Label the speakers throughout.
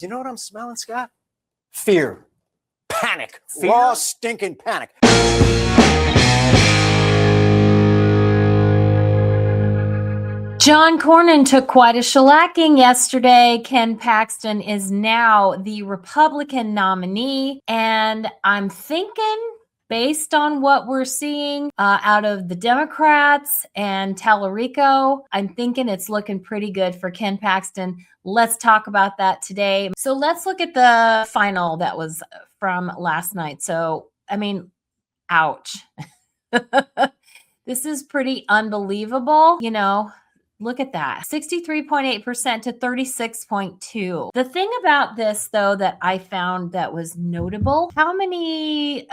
Speaker 1: You know what I'm smelling, Scott? Fear. Panic.
Speaker 2: Fear?
Speaker 1: Raw, stinking panic.
Speaker 3: John Cornyn took quite a shellacking yesterday. Ken Paxton is now the Republican nominee. And I'm thinking, based on what we're seeing out of the Democrats and Tallarico, I'm thinking it's looking pretty good for Ken Paxton. Let's talk about that today. So let's look at the final that was from last night. So, I mean, ouch. This is pretty unbelievable. You know, look at that. 63.8% to 36.2. The thing about this, though, that I found that was notable, how many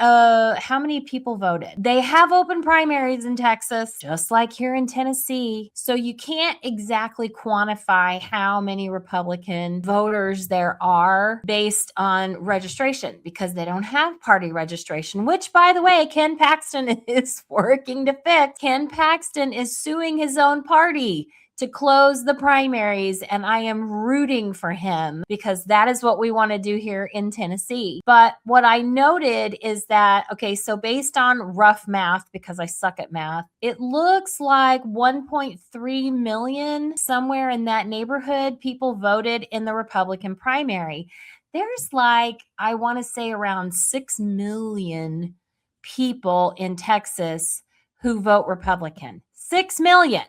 Speaker 3: people voted? They have open primaries in Texas, just like here in Tennessee. So you can't exactly quantify how many Republican voters there are based on registration because they don't have party registration, which, by the way, Ken Paxton is working to fix. Ken Paxton is suing his own party to close the primaries, and I am rooting for him because that is what we want to do here in Tennessee. But what I noted is that, okay, so based on rough math, because I suck at math, it looks like 1.3 million, somewhere in that neighborhood, people voted in the Republican primary. There's like, I want to say around 6 million people in Texas who vote Republican. 6 million.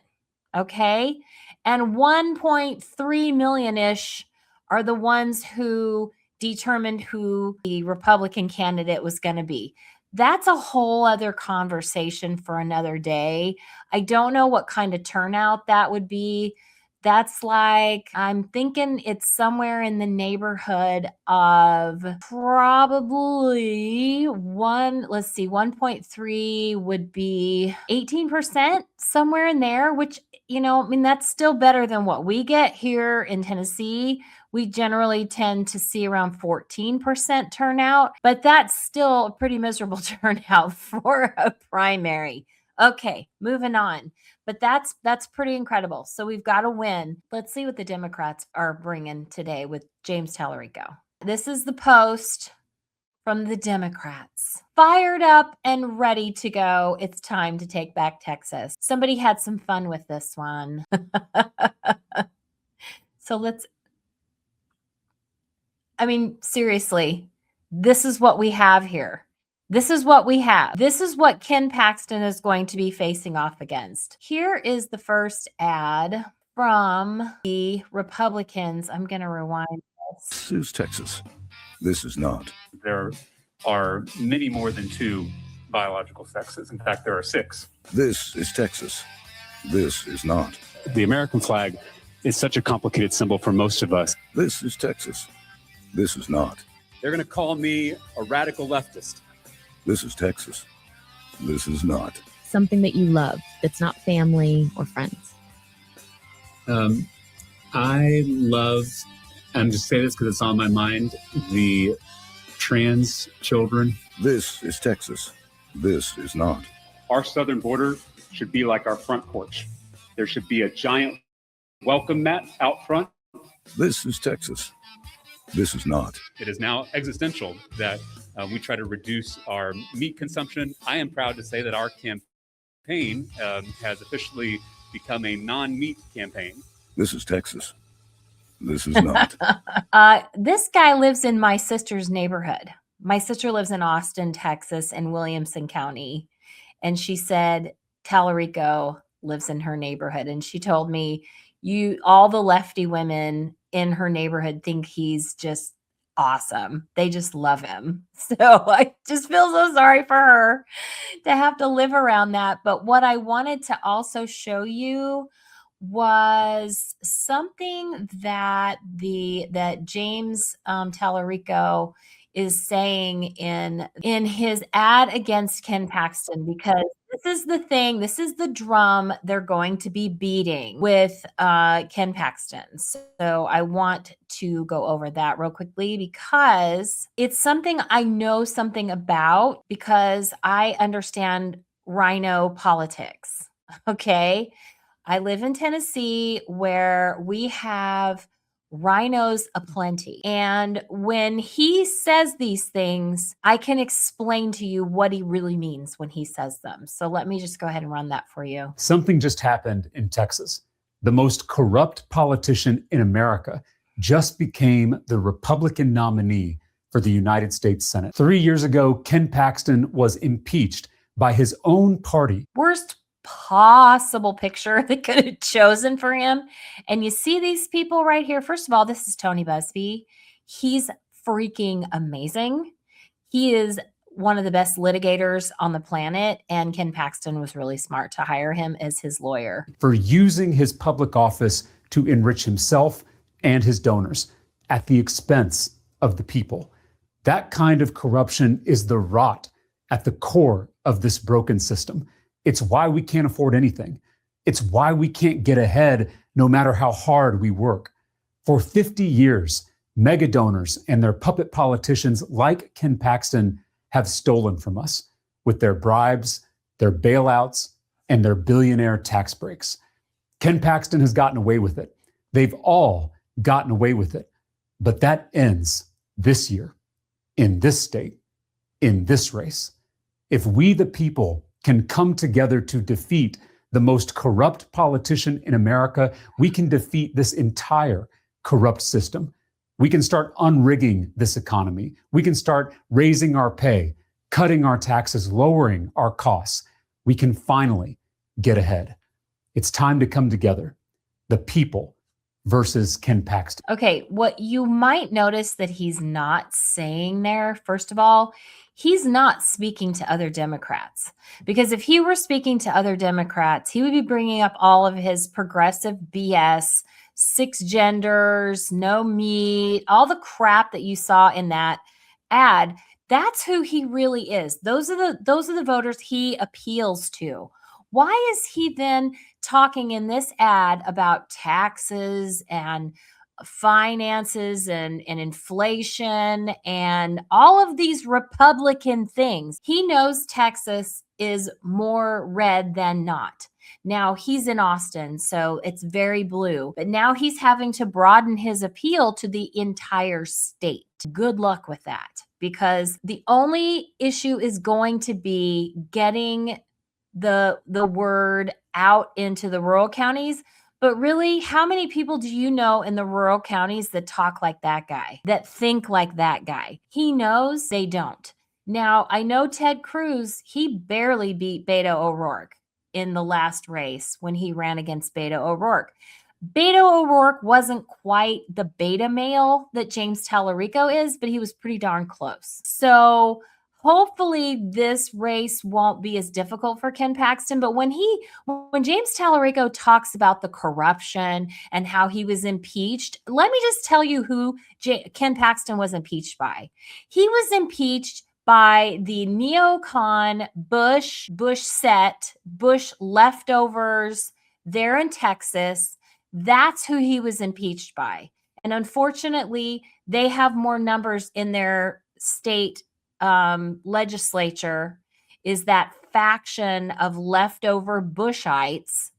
Speaker 3: Okay. And 1.3 million-ish are the ones who determined who the Republican candidate was going to be. That's a whole other conversation for another day. I don't know what kind of turnout that would be. That's like, I'm thinking it's somewhere in the neighborhood of probably 1.3 would be 18%, somewhere in there, which, you know, I mean, that's still better than what we get here in Tennessee. We generally tend to see around 14% turnout, but that's still a pretty miserable turnout for a primary. Okay, moving on. But that's pretty incredible. So we've got to win. Let's see what the Democrats are bringing today with James Tallarico. This is the post from the Democrats. Fired up and ready to go. It's time to take back Texas. Somebody had some fun with this one. So seriously, this is what we have here. This is what we have. This is what Ken Paxton is going to be facing off against. Here is the first ad from the Republicans. I'm going to rewind this.
Speaker 4: This is Texas. This is not.
Speaker 2: There are many more than 2 biological sexes. In fact, there are 6.
Speaker 4: This is Texas. This is not.
Speaker 5: The American flag is such a complicated symbol for most of us.
Speaker 4: This is Texas. This is not.
Speaker 5: They're going to call me a radical leftist.
Speaker 4: This is Texas. This is not.
Speaker 6: Something that you love that's not family or friends.
Speaker 5: I love, I'm just saying this because it's on my mind, the trans children.
Speaker 4: This is Texas. This is not.
Speaker 5: Our southern border should be like our front porch. There should be a giant welcome mat out front.
Speaker 4: This is Texas. This is not.
Speaker 5: It is now existential that we try to reduce our meat consumption. I am proud to say that our campaign has officially become a non-meat campaign.
Speaker 4: This is Texas. This is not.
Speaker 3: This guy lives in my sister's neighborhood. My sister lives in Austin, Texas, in Williamson County. And she said Tallarico lives in her neighborhood. And she told me, all the lefty women in her neighborhood think he's just awesome. They just love him. So I just feel so sorry for her to have to live around that. But what I wanted to also show you was something that James Tallarico is saying in his ad against Ken Paxton, because this is the thing, this is the drum they're going to be beating with Ken Paxton. So I want to go over that real quickly because it's something I know something about because I understand rhino politics. Okay. I live in Tennessee where we have rhinos aplenty. And when he says these things, I can explain to you what he really means when he says them. So let me just go ahead and run that for you.
Speaker 7: Something just happened in Texas. The most corrupt politician in America just became the Republican nominee for the United States Senate. 3 years ago, Ken Paxton was impeached by his own party.
Speaker 3: Worst possible picture they could have chosen for him. And you see these people right here. First of all, this is Tony Busby. He's freaking amazing. He is one of the best litigators on the planet. And Ken Paxton was really smart to hire him as his lawyer.
Speaker 7: For using his public office to enrich himself and his donors at the expense of the people. That kind of corruption is the rot at the core of this broken system. It's why we can't afford anything. It's why we can't get ahead no matter how hard we work. For 50 years, mega donors and their puppet politicians like Ken Paxton have stolen from us with their bribes, their bailouts, and their billionaire tax breaks. Ken Paxton has gotten away with it. They've all gotten away with it. But that ends this year, in this state, in this race. If we, the people, can come together to defeat the most corrupt politician in America, we can defeat this entire corrupt system. We can start unrigging this economy. We can start raising our pay, cutting our taxes, lowering our costs. We can finally get ahead. It's time to come together. The people versus Ken Paxton.
Speaker 3: Okay, what you might notice that he's not saying there, first of all, he's not speaking to other Democrats. Because if he were speaking to other Democrats, he would be bringing up all of his progressive BS, 6 genders, no meat, all the crap that you saw in that ad. That's who he really is. Those are the voters he appeals to. Why is he then talking in this ad about taxes and finances and inflation and all of these Republican things? He knows Texas is more red than not. Now he's in Austin, so it's very blue, but now he's having to broaden his appeal to the entire state. Good luck with that, because the only issue is going to be getting the word out into the rural counties. But really, how many people do you know in the rural counties that talk like that guy, that think like that guy? He knows they don't. Now, I know Ted Cruz, he barely beat Beto O'Rourke in the last race when he ran against Beto O'Rourke. Beto O'Rourke wasn't quite the beta male that James Tallarico is, but he was pretty darn close. So hopefully this race won't be as difficult for Ken Paxton. But when James Tallarico talks about the corruption and how he was impeached, let me just tell you who Ken Paxton was impeached by. He was impeached by the neocon Bush leftovers there in Texas. That's who he was impeached by. And unfortunately, they have more numbers in their state legislature, is that faction of leftover Bushites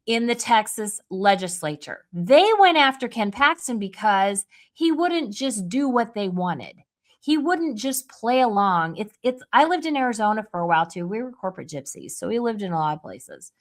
Speaker 3: in the Texas legislature. They went after Ken Paxton because he wouldn't just do what they wanted. He wouldn't just play along. I lived in Arizona for a while too. We were corporate gypsies, so we lived in a lot of places.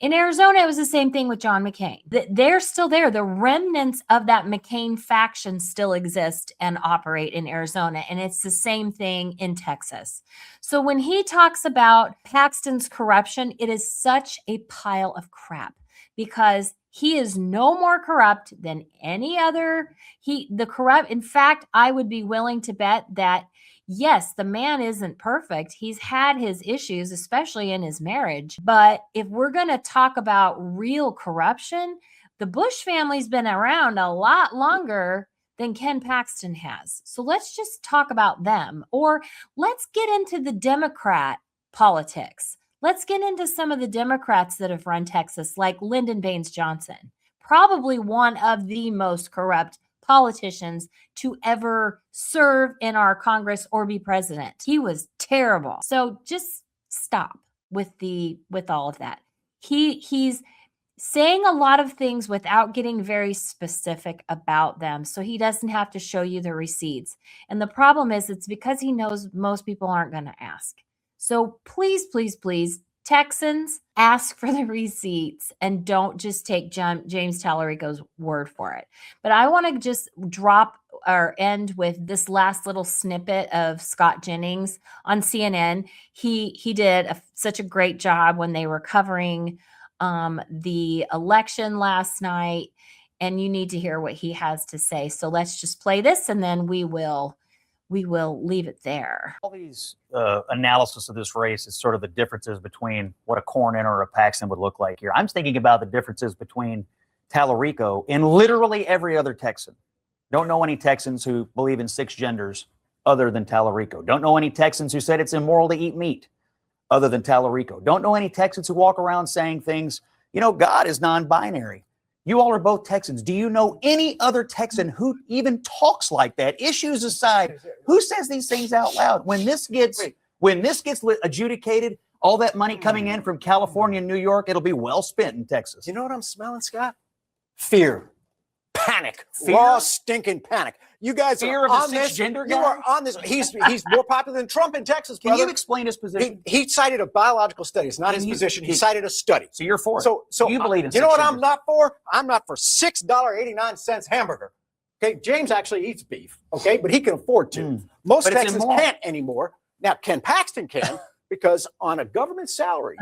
Speaker 3: In Arizona, it was the same thing with John McCain. They're still there. The remnants of that McCain faction still exist and operate in Arizona, and it's the same thing in Texas. So when he talks about Paxton's corruption, it is such a pile of crap, because he is no more corrupt than any other. In fact, I would be willing to bet that, yes, the man isn't perfect. He's had his issues, especially in his marriage. But if we're going to talk about real corruption, the Bush family's been around a lot longer than Ken Paxton has. So let's just talk about them. Or let's get into the Democrat politics. Let's get into some of the Democrats that have run Texas, like Lyndon Baines Johnson, probably one of the most corrupt politicians to ever serve in our Congress or be president. He was terrible. So just stop with all of that. He's saying a lot of things without getting very specific about them, so he doesn't have to show you the receipts. And the problem is, it's because he knows most people aren't going to ask. So please, please, please, Texans, ask for the receipts and don't just take James Tallarico's word for it. But I want to just drop or end with this last little snippet of Scott Jennings on CNN. He did such a great job when they were covering the election last night, and you need to hear what he has to say. So let's just play this, and then we will leave it there.
Speaker 8: All these analysis of this race is sort of the differences between what a Cornyn or a Paxton would look like here. I'm thinking about the differences between Tallarico and literally every other Texan. Don't know any Texans who believe in 6 genders other than Tallarico. Don't know any Texans who said it's immoral to eat meat other than Tallarico. Don't know any Texans who walk around saying things, you know, God is non-binary. You all are both Texans. Do you know any other Texan who even talks like that? Issues aside, who says these things out loud? When this gets adjudicated, all that money coming in from California and New York, it'll be well spent in Texas.
Speaker 1: You know what I'm smelling, Scott? Fear. Panic.
Speaker 8: Fear?
Speaker 1: Raw stinking panic. You guys
Speaker 8: Fear
Speaker 1: are
Speaker 8: of a
Speaker 1: on this.
Speaker 8: cisgender
Speaker 1: You
Speaker 8: guy?
Speaker 1: are on this. He's more popular than Trump in Texas,
Speaker 8: Can
Speaker 1: brother.
Speaker 8: you explain his position?
Speaker 1: He cited a biological study. It's not his position. He cited a study.
Speaker 8: So you're for it.
Speaker 1: So
Speaker 8: you believe in
Speaker 1: you know what
Speaker 8: cisgenders?
Speaker 1: I'm not for? I'm not for $6.89 hamburger. Okay, James actually eats beef. Okay, but he can afford to. Most
Speaker 8: But it's
Speaker 1: Texans
Speaker 8: immoral.
Speaker 1: can't anymore. Now, Ken Paxton can because on a government salary,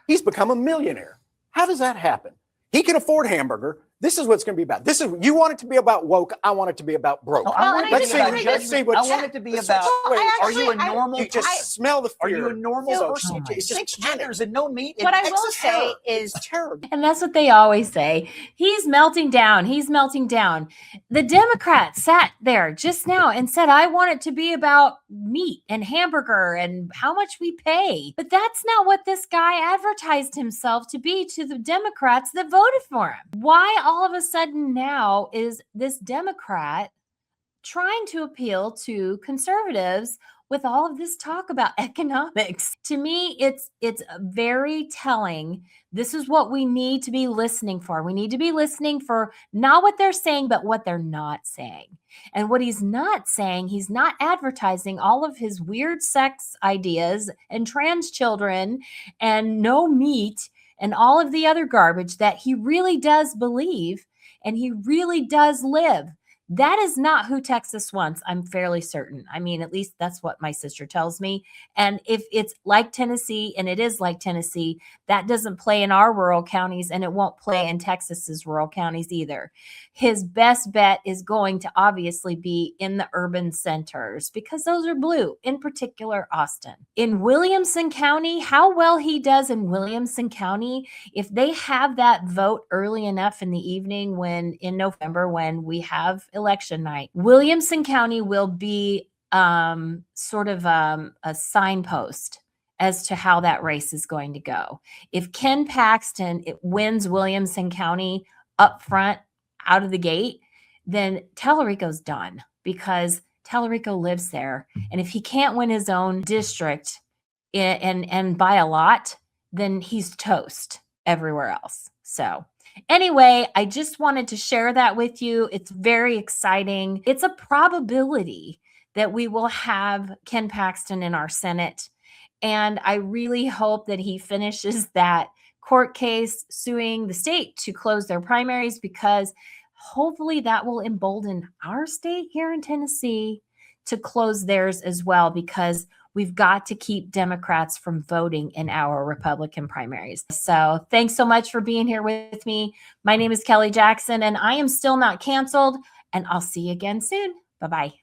Speaker 1: he's become a millionaire. How does that happen? He can afford hamburger. This is what it's going to be about. This is you want it to be about woke. I want it to be about broke.
Speaker 8: No, I want it to
Speaker 1: Let's
Speaker 8: be about
Speaker 1: see. Let's
Speaker 8: judgment.
Speaker 1: see what.
Speaker 8: I want it to be about.
Speaker 1: Wait,
Speaker 8: Are you a normal?
Speaker 1: you just smell the fear.
Speaker 8: Are you a normal
Speaker 1: So
Speaker 8: person?
Speaker 1: it's just
Speaker 8: 6 genders and no meat.
Speaker 6: What I
Speaker 8: It's
Speaker 6: will say
Speaker 8: terror.
Speaker 6: is
Speaker 1: It's terrible.
Speaker 3: And that's what they always say. He's melting down. He's melting down. The Democrats sat there just now and said, I want it to be about meat and hamburger and how much we pay. But that's not what this guy advertised himself to be to the Democrats that voted for him. Why all of a sudden now is this Democrat trying to appeal to conservatives with all of this talk about economics? To me, it's very telling. This is what we need to be listening for. We need to be listening for not what they're saying, but what they're not saying. And what he's not saying, he's not advertising all of his weird sex ideas and trans children and no meat and all of the other garbage that he really does believe and he really does live. That is not who Texas wants. I'm fairly certain. I mean, at least that's what my sister tells me. And if it's like Tennessee, and it is like Tennessee, that doesn't play in our rural counties, and it won't play in Texas's rural counties either. His best bet is going to obviously be in the urban centers because those are blue, in particular Austin. In Williamson County, how well he does in Williamson County, if they have that vote early enough in the evening in November when we have election night, Williamson County will be sort of a signpost as to how that race is going to go. If Ken Paxton wins Williamson County up front out of the gate, then Tallarico's done because Tallarico lives there. And if he can't win his own district and by a lot, then he's toast everywhere else. So anyway, I just wanted to share that with you. It's very exciting. It's a probability that we will have Ken Paxton in our Senate. And I really hope that he finishes that court case suing the state to close their primaries, because hopefully that will embolden our state here in Tennessee to close theirs as well, because we've got to keep Democrats from voting in our Republican primaries. So thanks so much for being here with me. My name is Kelly Jackson, and I am still not canceled, and I'll see you again soon. Bye-bye.